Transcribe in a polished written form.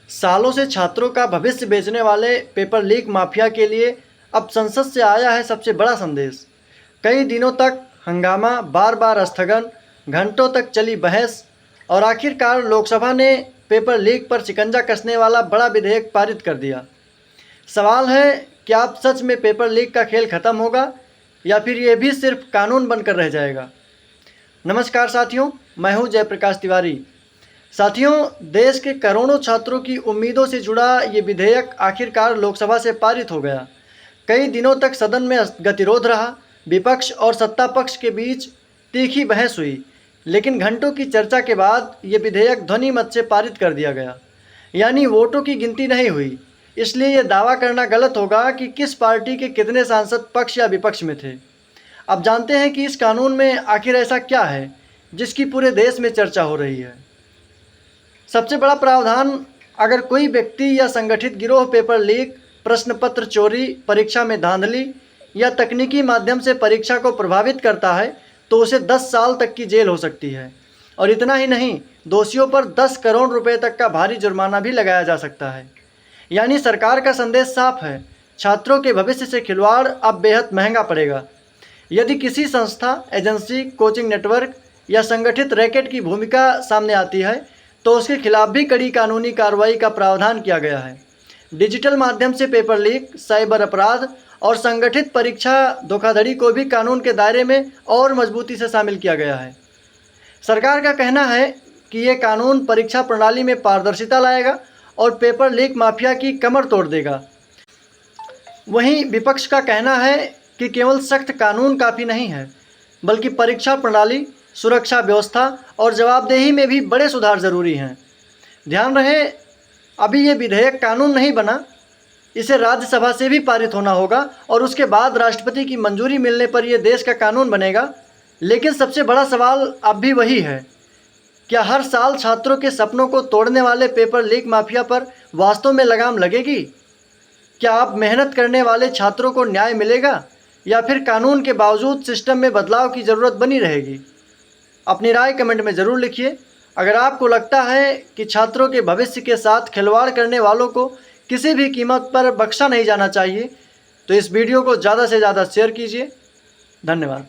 सालों से छात्रों का भविष्य बेचने वाले पेपर लीक माफिया के लिए अब संसद से आया है सबसे बड़ा संदेश। कई दिनों तक हंगामा, बार बार स्थगन, घंटों तक चली बहस और आखिरकार लोकसभा ने पेपर लीक पर शिकंजा कसने वाला बड़ा विधेयक पारित कर दिया। सवाल है, क्या अब सच में पेपर लीक का खेल खत्म होगा या फिर ये भी सिर्फ कानून बनकर रह जाएगा। नमस्कार साथियों, मैं हूं जयप्रकाश तिवारी। साथियों, देश के करोड़ों छात्रों की उम्मीदों से जुड़ा ये विधेयक आखिरकार लोकसभा से पारित हो गया। कई दिनों तक सदन में गतिरोध रहा, विपक्ष और सत्ता पक्ष के बीच तीखी बहस हुई, लेकिन घंटों की चर्चा के बाद ये विधेयक ध्वनि मत से पारित कर दिया गया। यानी वोटों की गिनती नहीं हुई, इसलिए ये दावा करना गलत होगा कि किस पार्टी के कितने सांसद पक्ष या विपक्ष में थे। अब जानते हैं कि इस कानून में आखिर ऐसा क्या है जिसकी पूरे देश में चर्चा हो रही है। सबसे बड़ा प्रावधान, अगर कोई व्यक्ति या संगठित गिरोह पेपर लीक, प्रश्न पत्र चोरी, परीक्षा में धांधली या तकनीकी माध्यम से परीक्षा को प्रभावित करता है तो उसे 10 साल तक की जेल हो सकती है। और इतना ही नहीं, दोषियों पर 10 करोड़ रुपए तक का भारी जुर्माना भी लगाया जा सकता है। यानी सरकार का संदेश साफ है, छात्रों के भविष्य से खिलवाड़ अब बेहद महंगा पड़ेगा। यदि किसी संस्था, एजेंसी, कोचिंग नेटवर्क या संगठित रैकेट की भूमिका सामने आती है तो उसके खिलाफ भी कड़ी कानूनी कार्रवाई का प्रावधान किया गया है। डिजिटल माध्यम से पेपर लीक, साइबर अपराध और संगठित परीक्षा धोखाधड़ी को भी कानून के दायरे में और मजबूती से शामिल किया गया है। सरकार का कहना है कि ये कानून परीक्षा प्रणाली में पारदर्शिता लाएगा और पेपर लीक माफिया की कमर तोड़ देगा। वहीं विपक्ष का कहना है कि केवल सख्त कानून काफ़ी नहीं है, बल्कि परीक्षा प्रणाली, सुरक्षा व्यवस्था और जवाबदेही में भी बड़े सुधार जरूरी हैं। ध्यान रहे, अभी ये विधेयक कानून नहीं बना, इसे राज्यसभा से भी पारित होना होगा और उसके बाद राष्ट्रपति की मंजूरी मिलने पर यह देश का कानून बनेगा। लेकिन सबसे बड़ा सवाल अब भी वही है, क्या हर साल छात्रों के सपनों को तोड़ने वाले पेपर लीक माफिया पर वास्तव में लगाम लगेगी? क्या अब मेहनत करने वाले छात्रों को न्याय मिलेगा या फिर कानून के बावजूद सिस्टम में बदलाव की ज़रूरत बनी रहेगी? अपनी राय कमेंट में ज़रूर लिखिए। अगर आपको लगता है कि छात्रों के भविष्य के साथ खिलवाड़ करने वालों को किसी भी कीमत पर बख्शा नहीं जाना चाहिए तो इस वीडियो को ज़्यादा से ज़्यादा शेयर कीजिए। धन्यवाद।